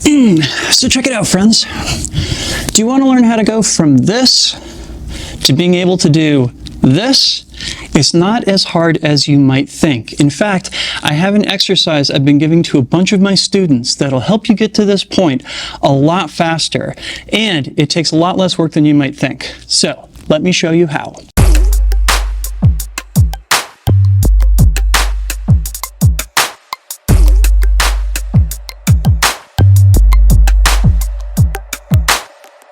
So check it out, friends. Do you want to learn how to go from this to being able to do this? It's not as hard as you might think. In fact, I have an exercise I've been giving to a bunch of my students that'll help you get to this point a lot faster, and it takes a lot less work than you might think. So let me show you how.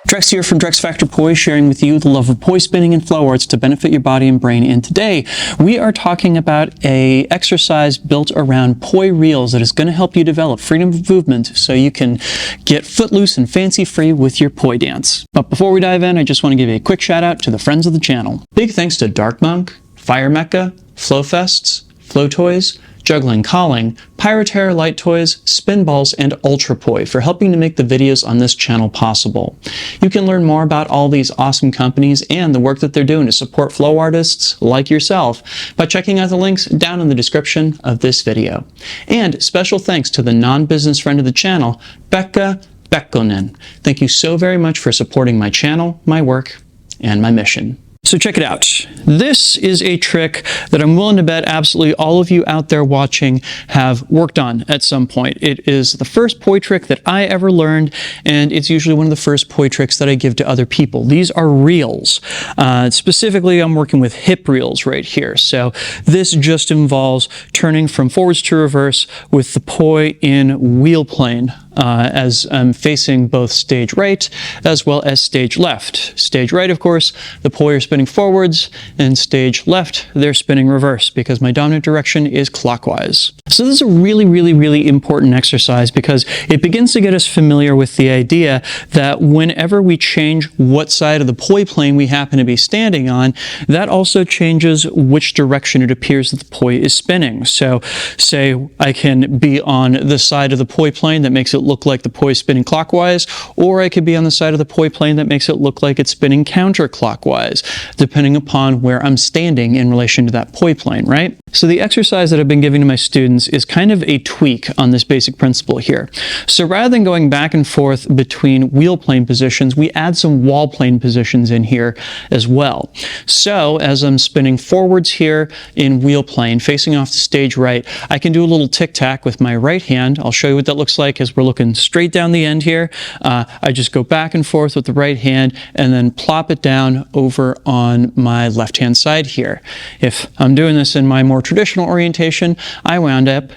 Drex here from Drex Factor Poi, sharing with you the love of poi spinning and flow arts to benefit your body and brain. And today we are talking about an exercise built around poi reels that is going to help you develop freedom of movement so you can get footloose and fancy free with your poi dance. But before we dive in, I just want to give a quick shout out to the friends of the channel. Big thanks to Dark Monk, Fire Mecca, Flow Fests, Flow Toys, Juggling Calling, Pyroterror Light Toys, Spinballs, and Ultra Poi for helping to make the videos on this channel possible. You can learn more about all these awesome companies and the work that they're doing to support flow artists like yourself by checking out the links down in the description of this video. And special thanks to the non-business friend of the channel, Pekka Pekkonen. Thank you so very much for supporting my channel, my work, and my mission. So check it out. This is a trick that I'm willing to bet absolutely all of you out there watching have worked on at some point. It is the first poi trick that I ever learned, and it's usually one of the first poi tricks that I give to other people. These are reels. Specifically, I'm working with hip reels right here. So this just involves turning from forwards to reverse with the poi in wheel plane. As I'm facing both stage right as well as stage left. Stage right, of course, the poi are spinning forwards, and stage left, they're spinning reverse because my dominant direction is clockwise. So this is a really important exercise because it begins to get us familiar with the idea that whenever we change what side of the poi plane we happen to be standing on, that also changes which direction it appears that the poi is spinning. So say I can be on the side of the poi plane that makes it look like the poi is spinning clockwise, or I could be on the side of the poi plane that makes it look like it's spinning counterclockwise, depending upon where I'm standing in relation to that poi plane, right? So the exercise that I've been giving to my students is kind of a tweak on this basic principle here. So rather than going back and forth between wheel plane positions, we add some wall plane positions in here as well. So as I'm spinning forwards here in wheel plane, facing off the stage right, I can do a little tic-tac with my right hand. I'll show you what that looks like as we're looking straight down the end here. I just go back and forth with the right hand and then plop it down over on my left hand side here. If I'm doing this in my more traditional orientation, I wound up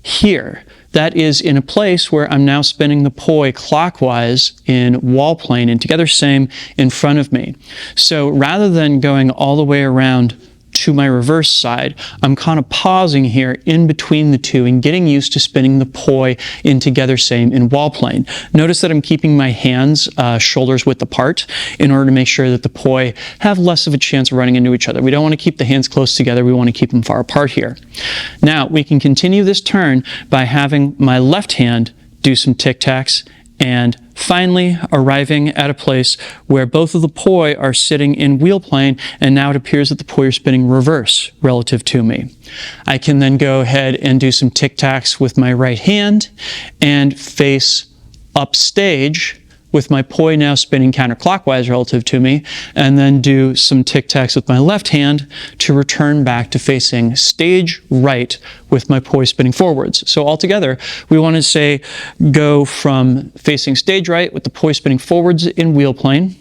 here. That is in a place where I'm now spinning the poi clockwise in wall plane and together same in front of me. So rather than going all the way around to my reverse side, I'm kind of pausing here in between the two and getting used to spinning the poi in together same in wall plane. Notice that I'm keeping my hands shoulders width apart in order to make sure that the poi have less of a chance of running into each other. We don't want to keep the hands close together, we want to keep them far apart here. Now we can continue this turn by having my left hand do some tic-tacs and finally arriving at a place where both of the poi are sitting in wheel plane, and now it appears that the poi are spinning reverse relative to me. I can then go ahead and do some tic-tacs with my right hand and face upstage with my poi now spinning counterclockwise relative to me, and then do some tic-tacs with my left hand to return back to facing stage right with my poi spinning forwards. So altogether, we want to say go from facing stage right with the poi spinning forwards in wheel plane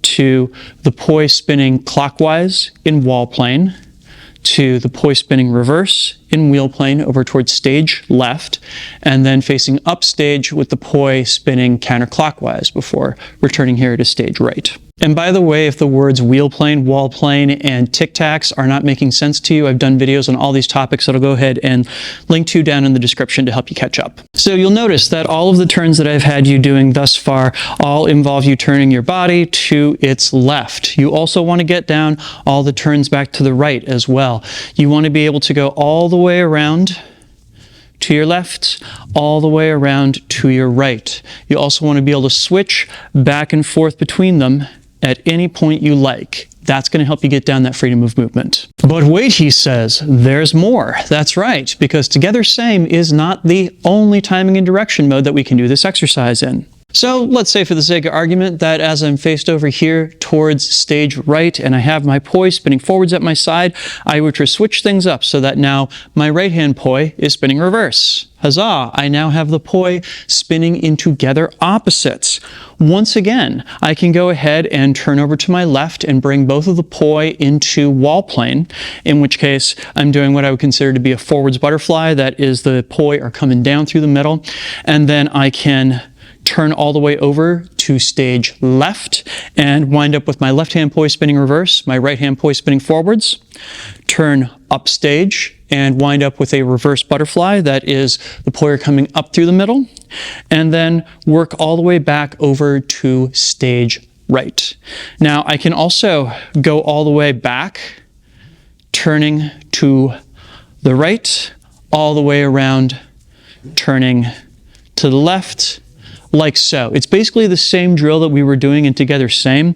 to the poi spinning clockwise in wall plane to the poi spinning reverse in wheel plane over towards stage left, and then facing upstage with the poi spinning counterclockwise before returning here to stage right. And by the way, if the words wheel plane, wall plane, and tic-tacs are not making sense to you, I've done videos on all these topics that I'll go ahead and link to down in the description to help you catch up. So you'll notice that all of the turns that I've had you doing thus far all involve you turning your body to its left. You also want to get down all the turns back to the right as well. You want to be able to go all the way around to your left, all the way around to your right. You also want to be able to switch back and forth between them at any point you like. That's going to help you get down that freedom of movement. But wait, he says, there's more. That's right, because together same is not the only timing and direction mode that we can do this exercise in. So let's say for the sake of argument that as I'm faced over here towards stage right and I have my poi spinning forwards at my side, I were to switch things up so that now my right hand poi is spinning reverse. Huzzah! I now have the poi spinning in together opposites. Once again, I can go ahead and turn over to my left and bring both of the poi into wall plane, in which case I'm doing what I would consider to be a forwards butterfly. That is, the poi are coming down through the middle, and then I can turn all the way over to stage left and wind up with my left hand poi spinning reverse, my right hand poi spinning forwards, turn up stage and wind up with a reverse butterfly. That is, the poi are coming up through the middle, and then work all the way back over to stage right. Now I can also go all the way back, turning to the right, all the way around, turning to the left, like so. It's basically the same drill that we were doing in Together Same.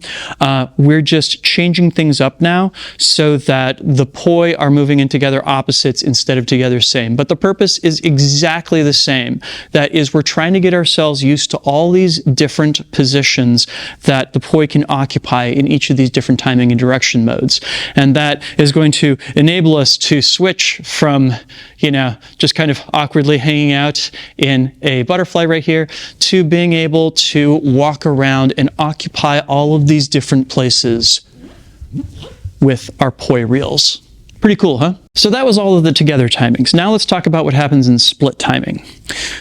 We're just changing things up now so that the poi are moving in together opposites instead of together same. But the purpose is exactly the same. That is, we're trying to get ourselves used to all these different positions that the poi can occupy in each of these different timing and direction modes. And that is going to enable us to switch from, just kind of awkwardly hanging out in a butterfly right here to being able to walk around and occupy all of these different places with our poi reels. Pretty cool, huh? So that was all of the together timings. Now let's talk about what happens in split timing.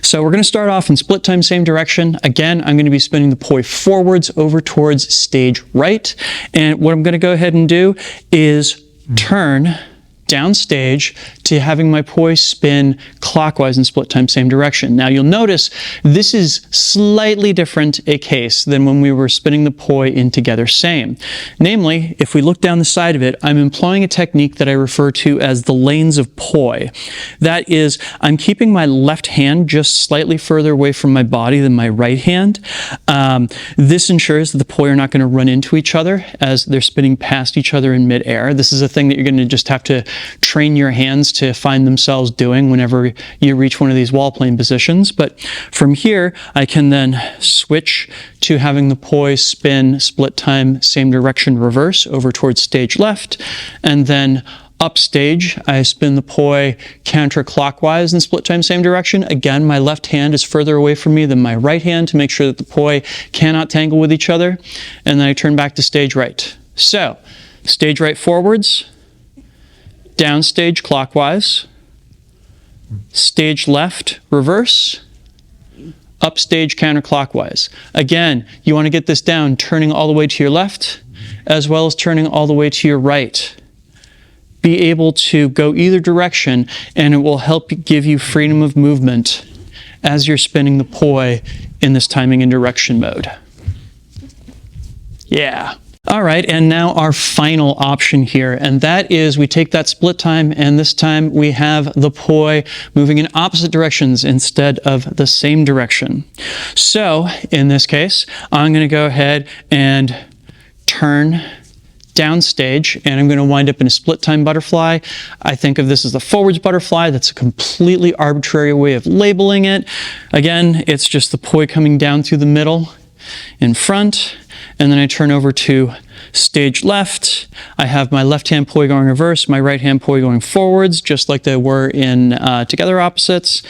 So we're going to start off in split time, same direction. Again, I'm going to be spinning the poi forwards over towards stage right. And what I'm going to go ahead and do is turn downstage to having my poi spin clockwise in split time, same direction. Now you'll notice this is slightly different a case than when we were spinning the poi in Together Same. Namely, if we look down the side of it, I'm employing a technique that I refer to as the lanes of poi. That is, I'm keeping my left hand just slightly further away from my body than my right hand. This ensures that the poi are not going to run into each other as they're spinning past each other in midair. This is a thing that you're going to just have to train your hands to find themselves doing whenever you reach one of these wall plane positions. But from here, I can then switch to having the poi spin split time, same direction reverse over towards stage left, and then upstage, I spin the poi counterclockwise in split time, same direction. Again, my left hand is further away from me than my right hand to make sure that the poi cannot tangle with each other. And then I turn back to stage right. So, stage right forwards, downstage clockwise, stage left reverse, upstage counterclockwise. Again, you want to get this down turning all the way to your left as well as turning all the way to your right. Be able to go either direction, and it will help give you freedom of movement as you're spinning the poi in this timing and direction mode. Yeah. All right, and now our final option here, and that is we take that split time, and this time we have the poi moving in opposite directions instead of the same direction. So in this case, I'm going to go ahead and turn downstage, and I'm going to wind up in a split time butterfly. I think of this as the forwards butterfly. That's a completely arbitrary way of labeling it. Again, it's just the poi coming down through the middle in front, and then I turn over to stage left. I have my left hand poi going reverse, my right hand poi going forwards, just like they were in Together Opposites.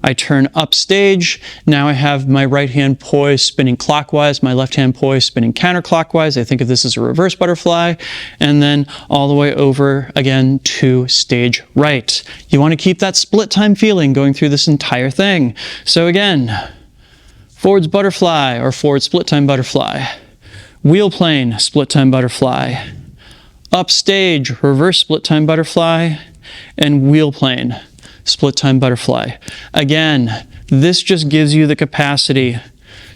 I turn upstage. Now I have my right hand poi spinning clockwise, my left hand poi spinning counterclockwise. I think of this as a reverse butterfly. And then all the way over again to stage right. You want to keep that split time feeling going through this entire thing. So again, forwards butterfly or forward split time butterfly, wheel plane split time butterfly, upstage reverse split time butterfly, and wheel plane split time butterfly. Again, this just gives you the capacity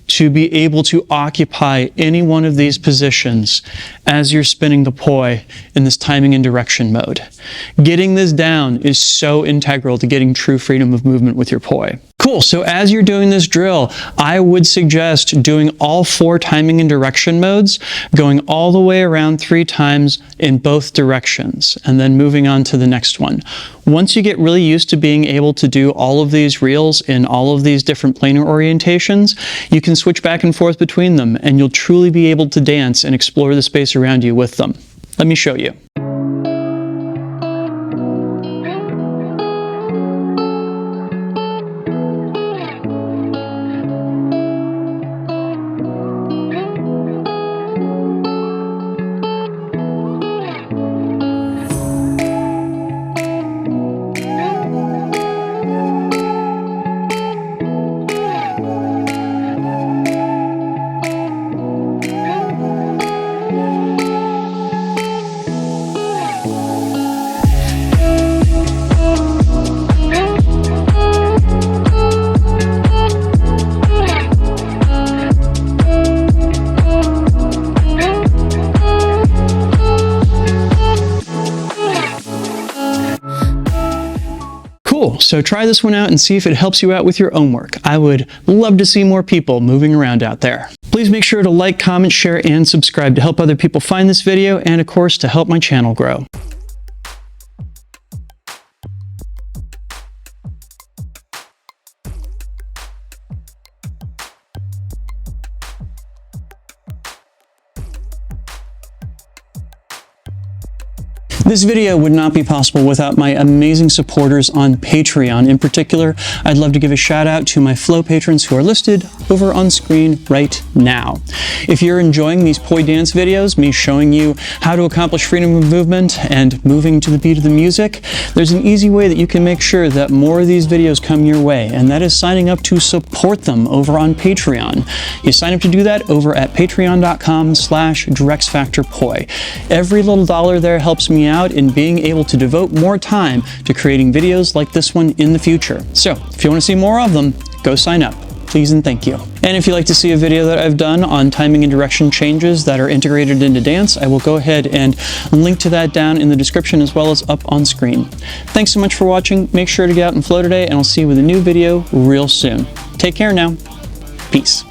to be able to occupy any one of these positions as you're spinning the poi in this timing and direction mode. Getting this down is so integral to getting true freedom of movement with your poi. Cool, so as you're doing this drill, I would suggest doing all 4 timing and direction modes, going all the way around 3 times in both directions, and then moving on to the next one. Once you get really used to being able to do all of these reels in all of these different planar orientations, you can switch back and forth between them, and you'll truly be able to dance and explore the space around you with them. Let me show you. Cool, so try this one out and see if it helps you out with your own work. I would love to see more people moving around out there. Please make sure to like, comment, share, and subscribe to help other people find this video and, of course, to help my channel grow. This video would not be possible without my amazing supporters on Patreon. In particular, I'd love to give a shout out to my Flow patrons who are listed over on screen right now. If you're enjoying these poi dance videos, me showing you how to accomplish freedom of movement and moving to the beat of the music, there's an easy way that you can make sure that more of these videos come your way, and that is signing up to support them over on Patreon. You sign up to do that over at patreon.com/DrexFactorPoi. Every little dollar there helps me out in being able to devote more time to creating videos like this one in the future. So if you want to see more of them, go sign up. Please and thank you. And if you'd like to see a video that I've done on timing and direction changes that are integrated into dance, I will go ahead and link to that down in the description as well as up on screen. Thanks so much for watching. Make sure to get out and flow today, and I'll see you with a new video real soon. Take care now. Peace.